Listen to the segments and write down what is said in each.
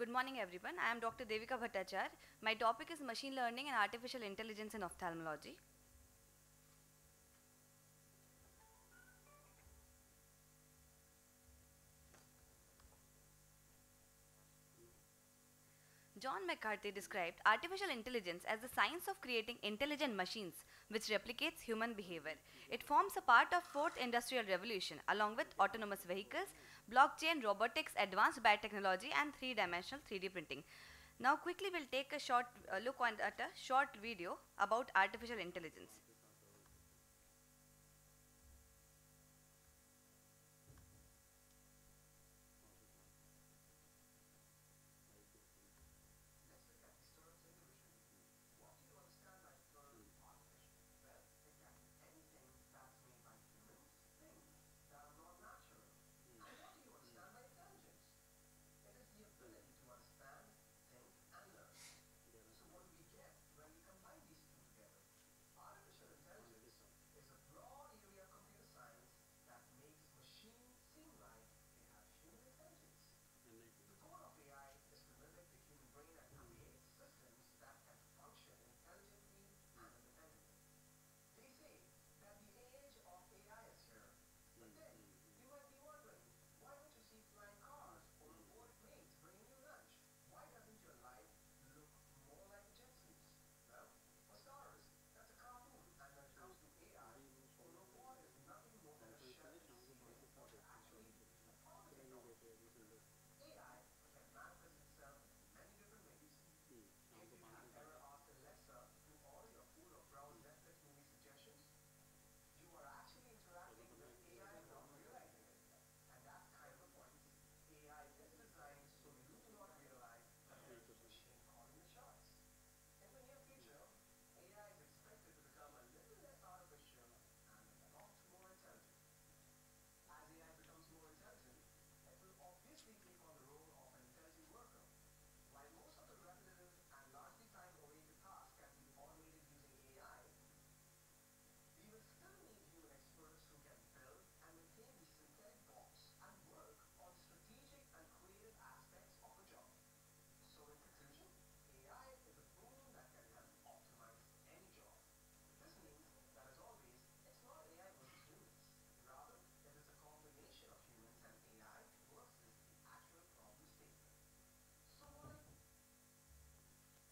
Good morning everyone. I am Dr. Devika Bhattacharya. My topic is machine learning and artificial intelligence in ophthalmology. John McCarthy described artificial intelligence as the science of creating intelligent machines which replicates human behavior. It forms a part of fourth industrial revolution along with autonomous vehicles, blockchain, robotics, advanced biotechnology and three-dimensional 3D printing. Now quickly we'll take a short look at a short video about artificial intelligence.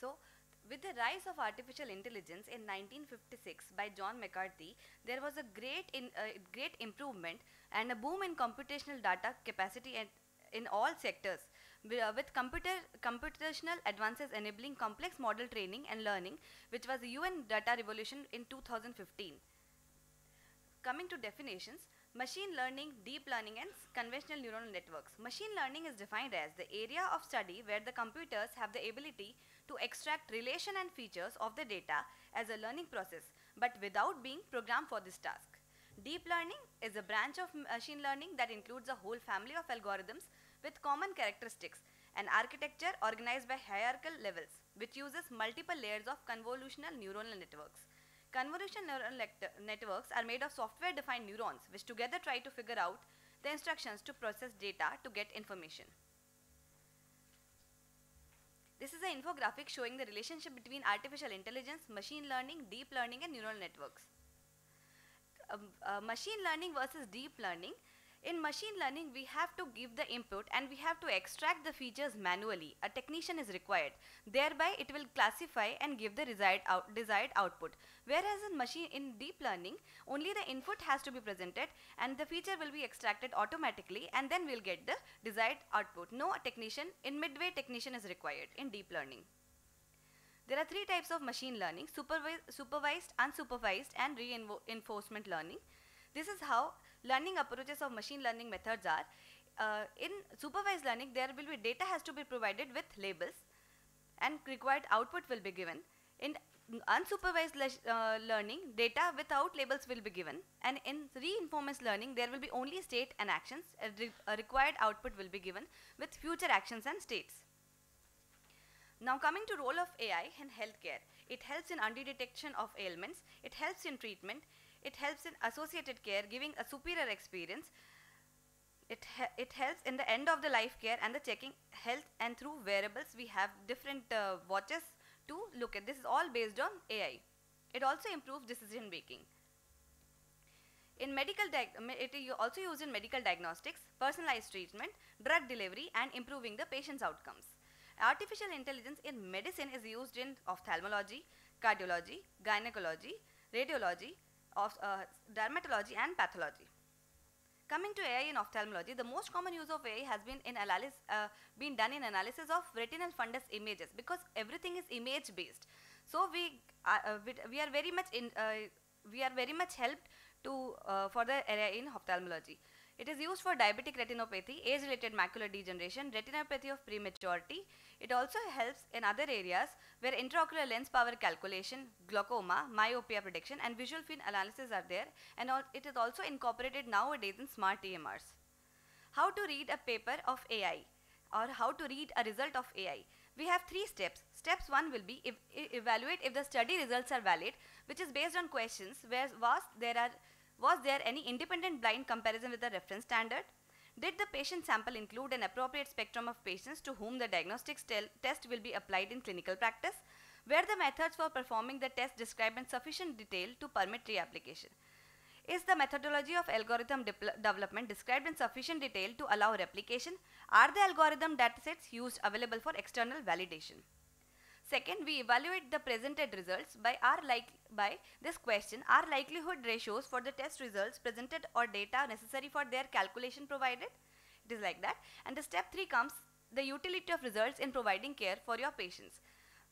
So, with the rise of artificial intelligence in 1956 by John McCarthy, there was a great improvement and a boom in computational data capacity in all sectors, with computational advances enabling complex model training and learning, which was the UN data revolution in 2015. Coming to definitions, machine learning, deep learning and conventional neural networks. Machine learning is defined as the area of study where the computers have the ability to extract relation and features of the data as a learning process, but without being programmed for this task. Deep learning is a branch of machine learning that includes a whole family of algorithms with common characteristics, an architecture organized by hierarchical levels, which uses multiple layers of convolutional neural networks. Convolutional neural networks are made of software-defined neurons which together try to figure out the instructions to process data to get information. This is an infographic showing the relationship between artificial intelligence, machine learning, deep learning and neural networks. Machine learning versus deep learning. In machine learning, we have to give the input and we have to extract the features manually. A technician is required. Thereby, it will classify and give the desired output. Whereas in deep learning, only the input has to be presented and the feature will be extracted automatically and then we'll get the desired output. No technician, in midway technician is required in deep learning. There are three types of machine learning: supervised, unsupervised and reinforcement learning. This is how learning approaches of machine learning methods are. In supervised learning, there will be data has to be provided with labels and required output will be given. In unsupervised learning, data without labels will be given, and in reinforcement learning, there will be only state and actions. A required output will be given with future actions and states. Now coming to role of AI in healthcare, it helps in early detection of ailments, it helps in treatment, it helps in associated care, giving a superior experience. It helps in the end of the life care and the checking health, and through wearables we have different watches to look at. This is all based on AI. It also improves decision making. In it is also used in medical diagnostics, personalized treatment, drug delivery, and improving the patient's outcomes. Artificial intelligence in medicine is used in ophthalmology, cardiology, gynecology, radiology, dermatology, and pathology. Coming to AI in ophthalmology, the most common use of AI has been done in analysis of retinal fundus images, because everything is image based. So we are very much helped to for the area in ophthalmology. It is used for diabetic retinopathy, age-related macular degeneration, retinopathy of prematurity. It also helps in other areas where intraocular lens power calculation, glaucoma, myopia prediction, and visual field analysis are there, and it is also incorporated nowadays in smart EMRs. How to read a paper of AI, or how to read a result of AI? We have 3 steps. Steps 1 will be evaluate if the study results are valid, which is based on questions where was there any independent blind comparison with the reference standard? Did the patient sample include an appropriate spectrum of patients to whom the diagnostic test will be applied in clinical practice? Were the methods for performing the test described in sufficient detail to permit reapplication? Is the methodology of algorithm development described in sufficient detail to allow replication? Are the algorithm datasets used available for external validation? Second, we evaluate the presented results by this question: are likelihood ratios for the test results presented or data necessary for their calculation provided? It is like that. And the step 3 comes the utility of results in providing care for your patients.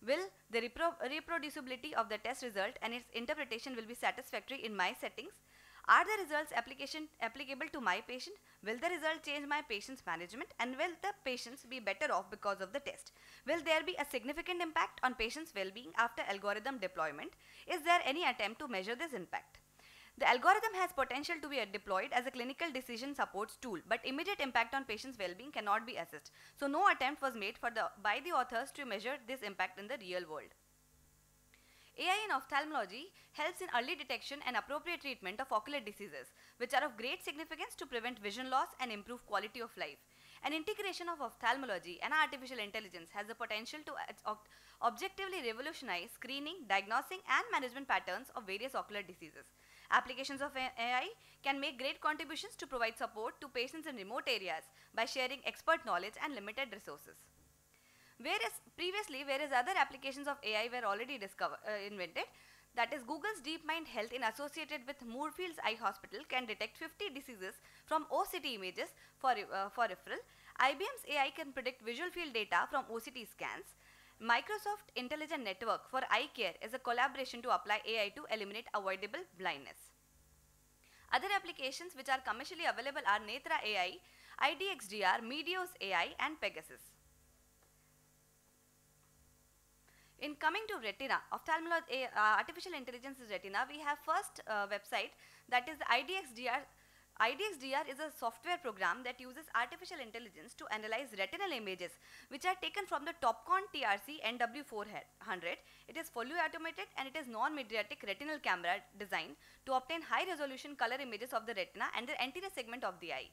Will the reproducibility of the test result and its interpretation will be satisfactory in my settings? Are the results applicable to my patient? Will the result change my patient's management? And will the patients be better off because of the test? Will there be a significant impact on patients' well-being after algorithm deployment? Is there any attempt to measure this impact? The algorithm has potential to be deployed as a clinical decision supports tool, but immediate impact on patients' well-being cannot be assessed. So no attempt was made by the authors to measure this impact in the real world. AI in ophthalmology helps in early detection and appropriate treatment of ocular diseases, which are of great significance to prevent vision loss and improve quality of life. An integration of ophthalmology and artificial intelligence has the potential to objectively revolutionize screening, diagnosing, and management patterns of various ocular diseases. Applications of AI can make great contributions to provide support to patients in remote areas by sharing expert knowledge and limited resources. Whereas other applications of AI were already invented, that is, Google's DeepMind Health, in associated with Moorfields Eye Hospital, can detect 50 diseases from OCT images for referral. IBM's AI can predict visual field data from OCT scans. Microsoft Intelligent Network for Eye Care is a collaboration to apply AI to eliminate avoidable blindness. Other applications which are commercially available are Netra AI, IDXDR, Meteos AI, and Pegasus. In coming to retina, ophthalmology, artificial intelligence is retina, we have first website, that is the IDXDR. IDXDR is a software program that uses artificial intelligence to analyze retinal images which are taken from the Topcon TRC NW400. It is fully automated and it is non-mediatic retinal camera designed to obtain high resolution color images of the retina and the anterior segment of the eye.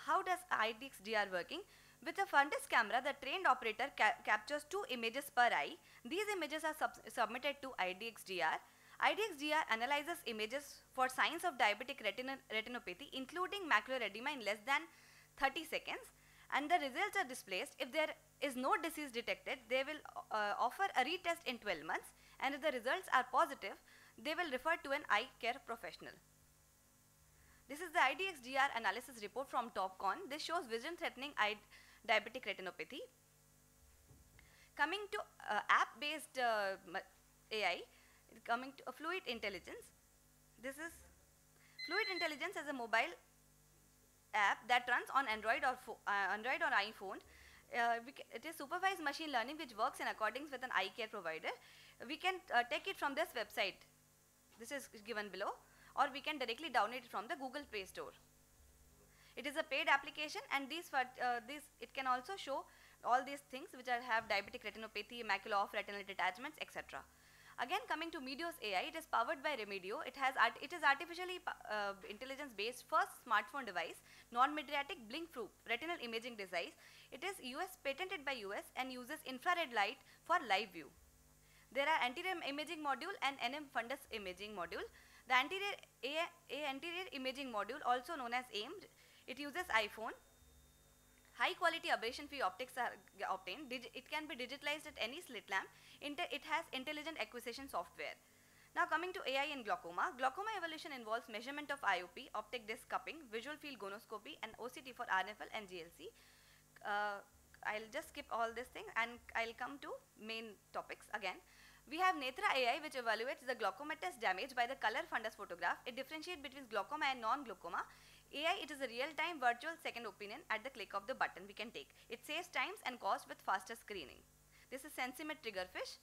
How does IDXDR working? With a fundus camera, the trained operator captures 2 images per eye. These images are submitted to IDXDR. IDXDR analyzes images for signs of diabetic retinopathy, including macular edema, in less than 30 seconds. And the results are displayed. If there is no disease detected, they will offer a retest in 12 months. And if the results are positive, they will refer to an eye care professional. This is the IDXDR analysis report from Topcon. This shows vision-threatening diabetic retinopathy. Coming to app-based AI, coming to Fluid Intelligence. This is Fluid Intelligence as a mobile app that runs on Android or iPhone. It is supervised machine learning which works in accordance with an eye care provider. We can take it from this website. This is given below, or we can directly download it from the Google Play Store. It is a paid application, and it can also show all these things which have diabetic retinopathy, macula of retinal detachments, etc. Again, coming to Meteor's AI, it is powered by Remedio. It is artificially intelligence based first smartphone device, non-mediatic blink-proof retinal imaging device. It is patented by US and uses infrared light for live view. There are anterior imaging module and NM fundus imaging module. The anterior imaging module, also known as AIM, it uses iPhone. High quality aberration free optics are obtained. It can be digitalized at any slit lamp. It has intelligent acquisition software. Now coming to AI in glaucoma. Glaucoma evolution involves measurement of IOP, optic disc cupping, visual field gonoscopy, and OCT for RNFL and GLC. I'll just skip all this thing and I'll come to main topics again. We have Netra AI, which evaluates the glaucomatous damage by the color fundus photograph. It differentiates between glaucoma and non-glaucoma. AI, it is a real-time virtual second opinion at the click of the button we can take. It saves times and cost with faster screening. This is Sensimet Triggerfish.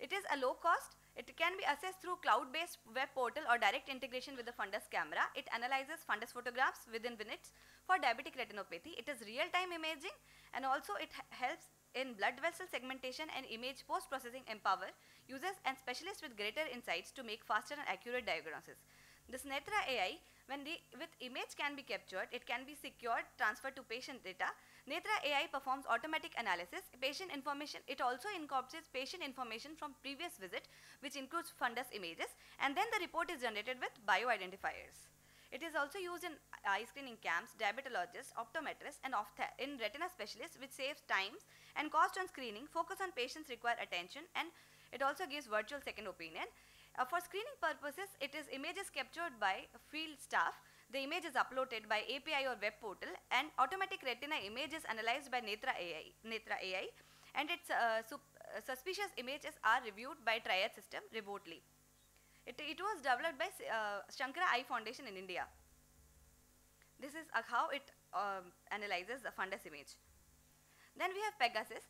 It is a low cost. It can be assessed through cloud-based web portal or direct integration with the fundus camera. It analyzes fundus photographs within minutes for diabetic retinopathy. It is real-time imaging, and also it helps in blood vessel segmentation and image post-processing, empower users and specialists with greater insights to make faster and accurate diagnosis. This Netra AI, with image can be captured, it can be secured, transferred to patient data. Netra AI performs automatic analysis, patient information. It also incorporates patient information from previous visit, which includes fundus images, and then the report is generated with bioidentifiers. It is also used in eye screening camps, diabetologists, optometrists, and in retina specialists, which saves times and cost on screening, focus on patients require attention, and it also gives virtual second opinion. For screening purposes, it is images captured by field staff. The image is uploaded by API or web portal, and automatic retina image is analyzed by Netra AI, and its suspicious images are reviewed by triad system remotely. It was developed by Shankara Eye Foundation in India. This is how it analyzes the fundus image. Then we have Pegasus.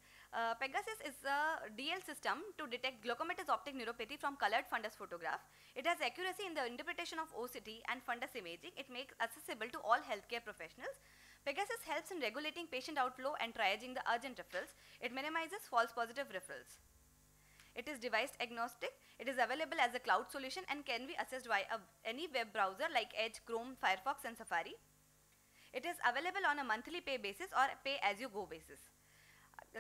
Pegasus is a DL system to detect glaucomatous optic neuropathy from colored fundus photograph. It has accuracy in the interpretation of OCT and fundus imaging. It makes accessible to all healthcare professionals. Pegasus helps in regulating patient outflow and triaging the urgent referrals. It minimizes false positive referrals. It is device agnostic. It is available as a cloud solution and can be accessed via any web browser like Edge, Chrome, Firefox, and Safari. It is available on a monthly pay basis or pay as you go basis.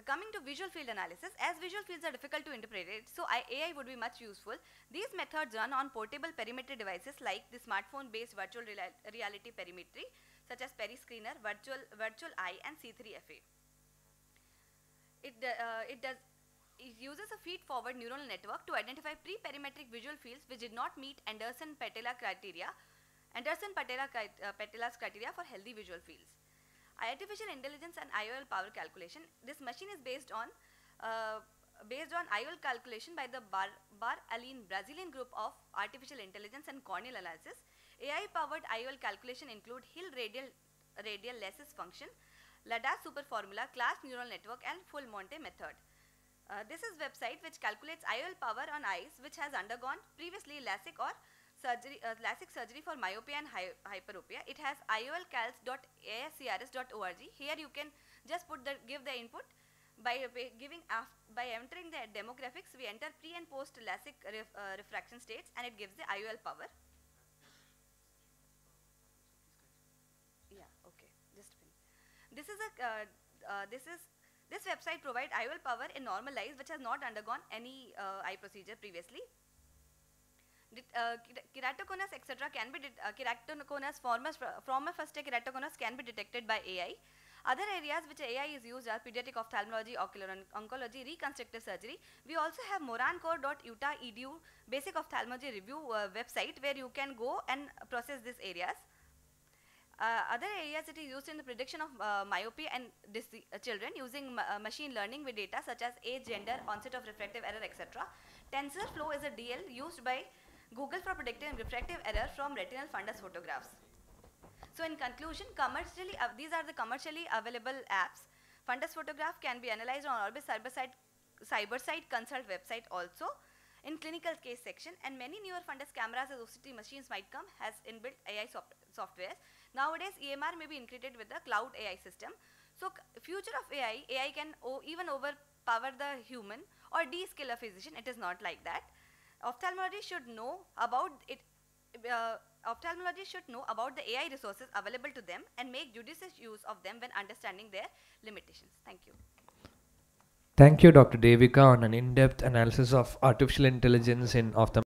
Coming to visual field analysis, as visual fields are difficult to interpret, so AI would be much useful. These methods run on portable perimetry devices like the smartphone-based virtual reality perimetry, such as Periscreener, Virtual Eye, and C3FA. It uses a feed-forward neural network to identify pre-perimetric visual fields which did not meet Anderson-Patela's criteria for healthy visual fields. Artificial intelligence and IOL power calculation. This machine is based on IOL calculation by the Bar-Aline Brazilian group of artificial intelligence and corneal analysis. AI-powered IOL calculation include Hill radial lattice function, LADAS superformula, class neural network, and full Monte method. This is website which calculates IOL power on eyes which has undergone previously LASIK or LASIK surgery for myopia and hyperopia. It has iolcalc.ascrs.org. Here you can just give the input by entering the demographics. We enter pre and post LASIK refraction states, and it gives the IOL power. Yeah, okay, just finish. This website provides IOL power in normal eyes which has not undergone any eye procedure previously. Keratoconus, etc. can be keratoconus, former first keratoconus can be detected by AI. Other areas which AI is used are pediatric ophthalmology, ocular oncology, reconstructive surgery. We also have morancore.utah.edu basic ophthalmology review website where you can go and process these areas. Other areas it is used in the prediction of myopia and children using machine learning with data such as age, gender, onset of refractive error, etc. TensorFlow is a DL used by Google for predicting refractive error from retinal fundus photographs. So in conclusion, these are the commercially available apps. Fundus photograph can be analyzed on Orbis Cybersite Consult website also in clinical case section, and many newer fundus cameras as OCT machines might come has inbuilt AI softwares. Nowadays, EMR may be integrated with the cloud AI system. So future of AI can even overpower the human or de-skill a physician. It is not like that. Ophthalmology should know about it. Ophthalmology should know about the AI resources available to them and make judicious use of them when understanding their limitations. Thank you. Thank you, Dr. Devika, on an in-depth analysis of artificial intelligence in ophthalmology.